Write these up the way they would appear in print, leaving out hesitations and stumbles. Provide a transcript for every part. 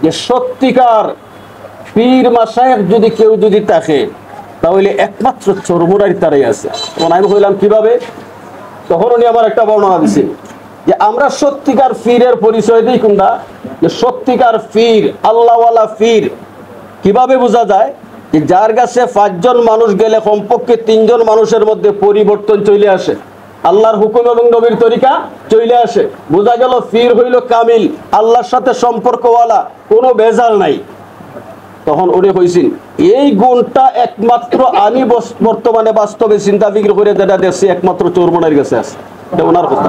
যে সত্যিকার পীর মাশায়েখ যদি কেউ যদি থাকে তাহলে একমাত্র চরমুনারি তারাই আছে। তখন আমি বললাম কিভাবে? তখন উনি আমার একটা বর্ণনা দিচ্ছেন যে আমরা সত্যিকার পীরের পরিচয় দিই কোনটা, যে সত্যিকার পীর আল্লাহওয়ালা পীর কিভাবে বোঝা যায়? যে যার কাছে 5 জন মানুষ গেলে কমপক্ষে 3 জন মানুষের মধ্যে পরিবর্তন চলে আসে, আল্লাহর হুকুম এবং নবীর তরিকা চলে আসে। বোঝা গেল পীর হইল কামিল, আল্লাহর সাথে সম্পর্কওয়ালা, কোনো ভেজাল নাই। তখন উনি কইছেন এই গুণটা একমাত্র আমি বর্তমানে বাস্তবে চিন্তা ফিকির করে যেটা দেখছি একমাত্র চোরমনের কাছে আছে। এটা ওনার কথা।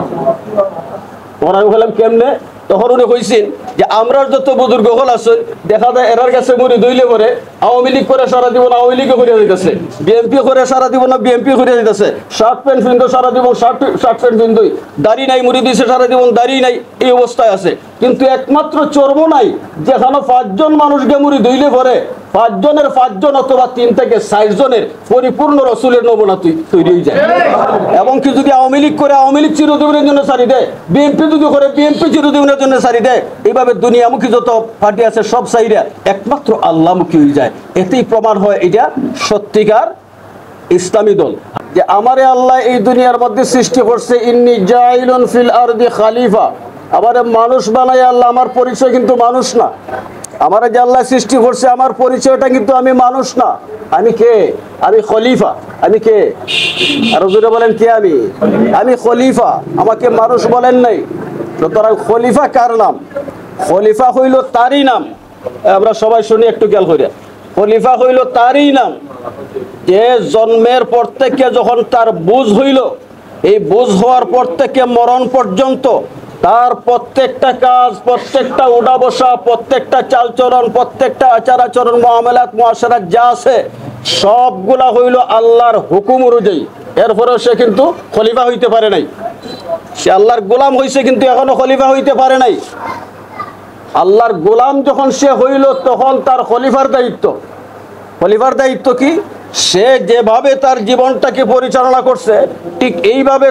ওনার বললাম কেমনে? তখন উনি কইছেন যে আমরা যত বুজুর্গ হল আছে দেখা যায় এরার কাছে মুড়ি দইলে পরে আওয়ামী লীগ করে সারা জীবন আওয়ামী লীগ করে দিতেছে, বিএনপি করে সারা জীবন বিএনপি করে দিতেছে, শার্ট প্যান্ট পিন্ধো সারা জীবন শার্ট প্যান্ট পিন্ধই, দাড়ি নাই মুড়ি দিছে সারা জীবন দাড়ি নাই, এই অবস্থায় আছে। কিন্তু একমাত্র চর্ম নাই, যেখানে 5 জন মানুষকে মুড়ি দইলে পরে 5 জনের 5 জন অথবা 3 থেকে 4 জনের পরিপূর্ণ রসুলের নমুনা তৈরি হয়ে যায়। এবং কি যদি আওয়ামী লীগ করে আওয়ামী লীগ চিরজীবনের জন্য সারি দেয়, বিএনপি যদি করে বিএনপি চিরজীবনের জন্য সারি দেয়, এইভাবে দুনিয়ামুখী যত পার্টি আছে সব সাইরা একমাত্র আল্লাহমুখী হয়ে যায়। এতেই প্রমাণ হয় এটা সত্যিকার ইসলামী দল। যে আমারে আল্লাহ এই দুনিয়ার মধ্যে সৃষ্টি করছে, ইন্নী জাইলুন ফিল আরদি খলিফা, আমারে মানুষ বানায় আল্লাহ, আমার পরিচয় কিন্তু মানুষ না। আমার যে আল্লাহ সৃষ্টি করছে আমার পরিচয়টা কিন্তু আমি মানুষ না। আমি কে? আমি খলিফা। আমি কে? আরো জোরে বলেন কে? আমি খলিফা। আমাকে মানুষ বলেন নাই। সুতরাং খলিফা কার নাম? খলিফা হইল তারই নাম। আমরা সবাই শুনি, একটু খেয়াল করি। খলিফা হইল তারই নাম যে জন্মের পর থেকে যখন তার বুঝ হইল, এই বুঝ হওয়ার পর থেকে মরণ পর্যন্ত তার প্রত্যেকটা কাজ, প্রত্যেকটা উঠা বসা, প্রত্যেকটা চালচলন, প্রত্যেকটা আচার আচরণ, মুআমালাত মুআশারাত যা আছে সবগুলা হইল আল্লাহর হুকুম অনুযায়ী। এরপরেও সে কিন্তু খলিফা হইতে পারে নাই। সে আল্লাহর গোলাম হইছে কিন্তু এখনো খলিফা হইতে পারে নাই। আল্লাহর গোলাম যখন সে হইল তখন তার খলিফার দায়িত্ব। খলিফার দায়িত্ব কি? সে যেভাবে তার জীবনটাকে পরিচালনা করছে ঠিক এইভাবে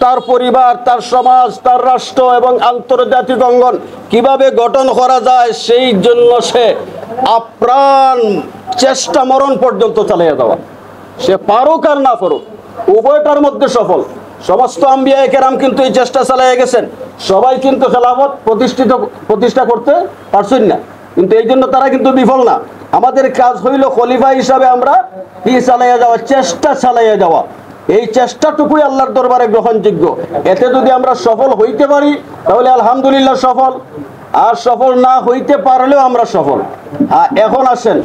তার পরিবার, তার সমাজ, তার রাষ্ট্র এবং আন্তর্জাতিক অঙ্গন কিভাবে গঠন করা যায় সেই জন্য সে আপ্রাণ চেষ্টা মরণ পর্যন্ত চালিয়ে দেওয়া। সে পারুক আর না পারুক উভয়টার মধ্যে সফল। সমস্ত আম্বিয়া কেরাম কিন্তু এই চেষ্টা চালিয়ে গেছেন, সবাই কিন্তু খেলাফত প্রতিষ্ঠা করতে পারছেন না, কিন্তু এই জন্য তারা কিন্তু বিফল না। আমাদের কাজ হইল খলিফা হিসাবে আমরা কি চালাইয়া যাওয়া, চেষ্টা চালাইয়া যাওয়া। এই চেষ্টাটুকুই আল্লাহর দরবারে গ্রহণযোগ্য। এতে যদি আমরা সফল হইতে পারি তাহলে আলহামদুলিল্লাহ সফল, আর সফল না হইতে পারলেও আমরা সফল। এখন আসেন,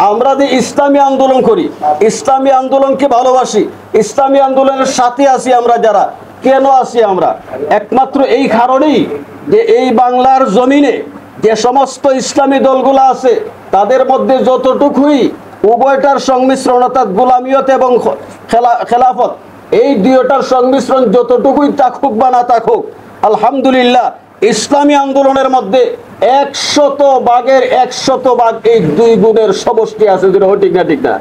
আমরা যে ইসলামী আন্দোলন করি, ইসলামী আন্দোলনকে ভালোবাসি, ইসলামী আন্দোলনের সাথে আছি আমরা যারা, কেন আছি আমরা? একমাত্র এই কারণেই যে এই বাংলার জমিনে যে সমস্ত ইসলামী দলগুলো আছে তাদের মধ্যে যতটুকুই উভয়টার সংমিশ্রণ অর্থাৎ গোলামিয়ত এবং খেলাফত, এই দুইটার সংমিশ্রণ যতটুকুই থাকুক বা না থাকুক, আলহামদুলিল্লাহ ইসলামী আন্দোলনের মধ্যে 100 ভাগের 100 ভাগ এই 2 গুণের সমষ্টি আছে। ঠিক না? ঠিক না?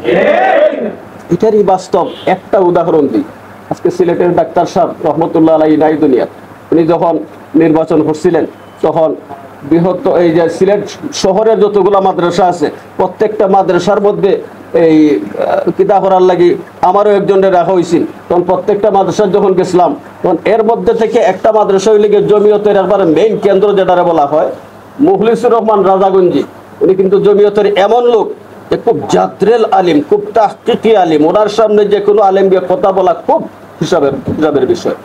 এটারই বাস্তব একটা উদাহরণ দিই। আজকে সিলেটের ডাক্তার সাহেব রহমতুল্লাহ আলাইহি নাই দুনিয়া, উনি যখন নির্বাচন করছিলেন তখন বৃহত্তর এই যে সিলেট শহরের যতগুলো মাদ্রাসা আছে প্রত্যেকটা মাদ্রাসার মধ্যে এই কিতাব পড়ার লাগি আমারও একজনের রাখা হয়েছিল। তখন প্রত্যেকটা মাদ্রাসা যখন গেছিলাম তখন এর মধ্যে থেকে একটা মাদ্রাসা হইলে জমিয়তের একবারে মেইন কেন্দ্র যেটারে বলা হয় মুখলিসুর রহমান রাজাগঞ্জি। উনি কিন্তু জমিয়তের এমন লোক যে খুব জাদ্রেল আলিম, খুব তাহকিকি আলিম, ওনার সামনে যে কোনো আলিমকে কথা বলা খুব হিসাবের বিষয়।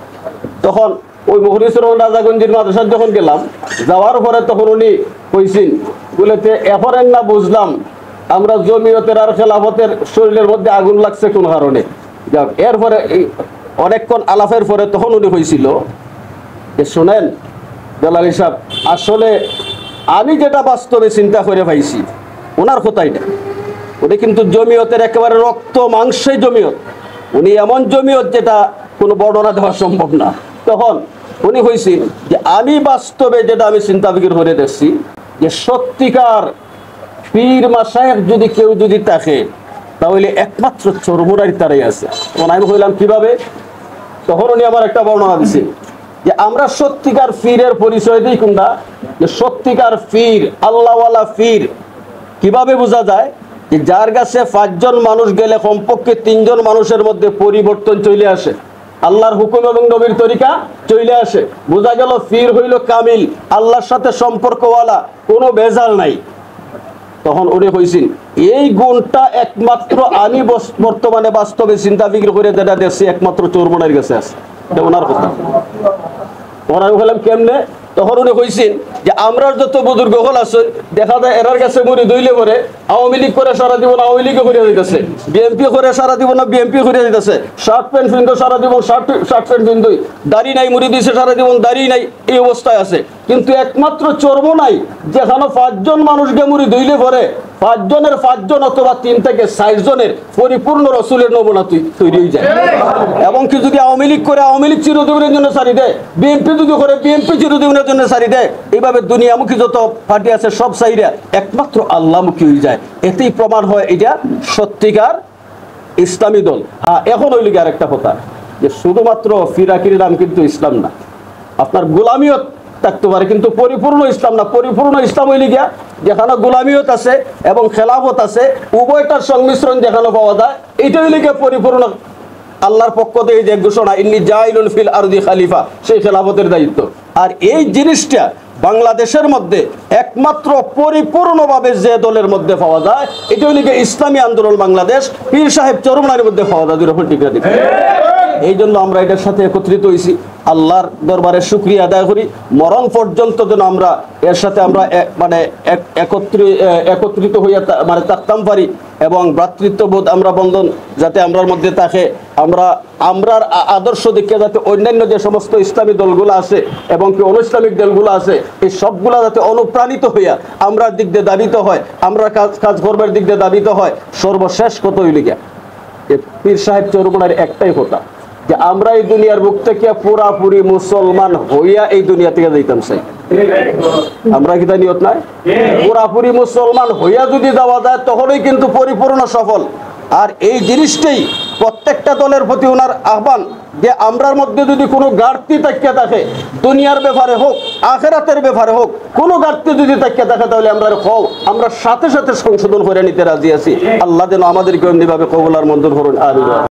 তখন ওই মুখলিসুর রহমান রাজাগঞ্জির মাদ্রাসা যখন গেলাম, যাওয়ার পরে তখন উনি কইছেন বলেতে এফরেন না বুঝলাম আমরা জমিয়তের আর খেলাফতের শরীরের মধ্যে আগুন লাগছে কোন কারণে। যাক, এরপরে অনেকক্ষণ আলাপের পরে তখন উনি হয়েছিল যে শোনেন জালালী সাহেব, আসলে আমি যেটা বাস্তবে চিন্তা করে পাইছি ওনার কথাই না। উনি কিন্তু জমিয়তের একেবারে রক্ত মাংসেই জমিয়ত, উনি এমন জমিয়ত যেটা কোনো বর্ণনা দেওয়া সম্ভব না। তখন উনি হয়েছেন যে আমি বাস্তবে যেটা আমি চিন্তা ফিকির করে দেখছি যে সত্যিকার পীর মাশায়েখ যদি কেউ যদি থাকে তাহলে একমাত্র চরমুনারি তারাই আছে। তখন আমি বললাম কিভাবে? তখন উনি আমার একটা বর্ণনা দিচ্ছেন যে আমরা সত্যিকার পীরের পরিচয় দিই কোনটা, যে সত্যিকার পীর, আল্লাহওয়ালা পীর কিভাবে বোঝা যায়? যে যার কাছে 5 জন মানুষ গেলে কমপক্ষে 3 জন মানুষের মধ্যে পরিবর্তন চলে আসে, আল্লাহর হুকুম এবং নবীর তরিকা চলে আসে। বোঝা গেল পীর হইল কামিল, আল্লাহর সাথে সম্পর্কওয়ালা, কোনো ভেজাল নাই। তখন উনি কইছেন এই গুণটা একমাত্র আমি বর্তমানে বাস্তবে চিন্তা ফিকির করে যেটা দেখছি একমাত্র চোরমনের কাছে আছে। এটা ওনার কথা। তখন আমি বললাম কেমনে? তখন উনি কইছেন যে আমরা যত বুজুর্গ হল আছে দেখা যায় এরার কাছে মুড়ি দইলে পরে আওয়ামী লীগ করে সারা জীবন আওয়ামী লীগে করে দিতেছে, বিএনপি করে সারা জীবন বিএনপি করে দিতেছে, শার্ট প্যান্ট পিন্ধু সারা জীবন শার্ট প্যান্ট পিন্ধুই, দাড়ি নাই মুড়ি দিছে সারা জীবন দাড়ি নাই, এই অবস্থায় আছে। কিন্তু একমাত্র চর্ম নাই যেখানে 5 জন মানুষকে মুড়ি দইলে পরে 5 জনের 5 জন অথবা 3 থেকে 4 জনের পরিপূর্ণ রসুলের নমুনা তৈরি হয়ে যায়। এবং কি যদি আওয়ামী লীগ করে আওয়ামী লীগ চিরজীবনের জন্য সারি দেয়, বিএনপি যদি করে বিএনপি চিরজীবনের জন্য সারি দেয়, এইভাবে দুনিয়ামুখী যত পার্টি আছে সব সাইরা একমাত্র আল্লাহমুখী হয়ে যায়। এতেই প্রমাণ হয় এটা সত্যিকার ইসলামী দল। হ্যাঁ, এখন হইল কি আরেকটা কথা, যে শুধুমাত্র ফিরাকির নাম কিন্তু ইসলাম না, আপনার গোলামিও থাকতে পারে কিন্তু পরিপূর্ণ ইসলাম না। পরিপূর্ণ ইসলাম হইলে গিয়া যেখানে গোলামিয়ত আছে এবং খেলাফত আছে, উভয়টার সংমিশ্রণ যেখানে পাওয়া যায়, এটা হইলে গিয়া পরিপূর্ণ আল্লাহর পক্ষ থেকে যে ঘোষণা ইন্নী জাইলুন ফিল আরদি খালিফা, সেই খেলাফতের দায়িত্ব। আর এই জিনিসটা বাংলাদেশের মধ্যে একমাত্র পরিপূর্ণভাবে যে দলের মধ্যে পাওয়া যায়, এটা হইলে গিয়া ইসলামী আন্দোলন বাংলাদেশ, পীর সাহেব চরমনাইয়ের মধ্যে পাওয়া যায়। এই জন্য আমরা এটার সাথে একত্রিত হয়েছি। আল্লাহর দরবারে শুকরিয়া আদায় করি, মরণ পর্যন্ত যেন আমরা এর সাথে আমরা মানে একত্রিত হইয়া মানে থাকতাম পারি, এবং ভ্রাতৃত্ববোধ আমরা বন্ধন যাতে আমরার মধ্যে থাকে, আমরার আদর্শ দিকে যাতে অন্যান্য যে সমস্ত ইসলামী দলগুলো আছে এবং কি অনইসলামিক দলগুলো আছে, এই সবগুলা যাতে অনুপ্রাণিত হইয়া আমরা দিক দিয়ে দাবিত হয়, আমরা কাজ করবার দিক দিয়ে দাবিত হয়। সর্বশেষ কত হইল গিয়া পীর সাহেব চরমনার একটাই কথা, যে আমরা এই দুনিয়ার বুক থেকে পুরাপুরি মুসলমান হইয়া এই দুনিয়া থেকে যাইতাম চাই। আমরা কি তাই নিয়ত নাই? পুরাপুরি মুসলমান হইয়া যদি যাওয়া যায় তখনই কিন্তু পরিপূর্ণ সফল। আর এই জিনিসটাই প্রত্যেকটা দলের প্রতি ওনার আহ্বান, যে আমরার মধ্যে যদি কোনো ঘাটতি তাকিয়ে থাকে, দুনিয়ার ব্যাপারে হোক আখেরাতের ব্যাপারে হোক, কোনো ঘাটতি যদি তাকিয়ে থাকে, তাহলে আমরা সাথে সাথে সংশোধন করে নিতে রাজি আছি। আল্লাহ যেন আমাদেরকে এমনিভাবে কবুল আর মঞ্জুর করুন। আর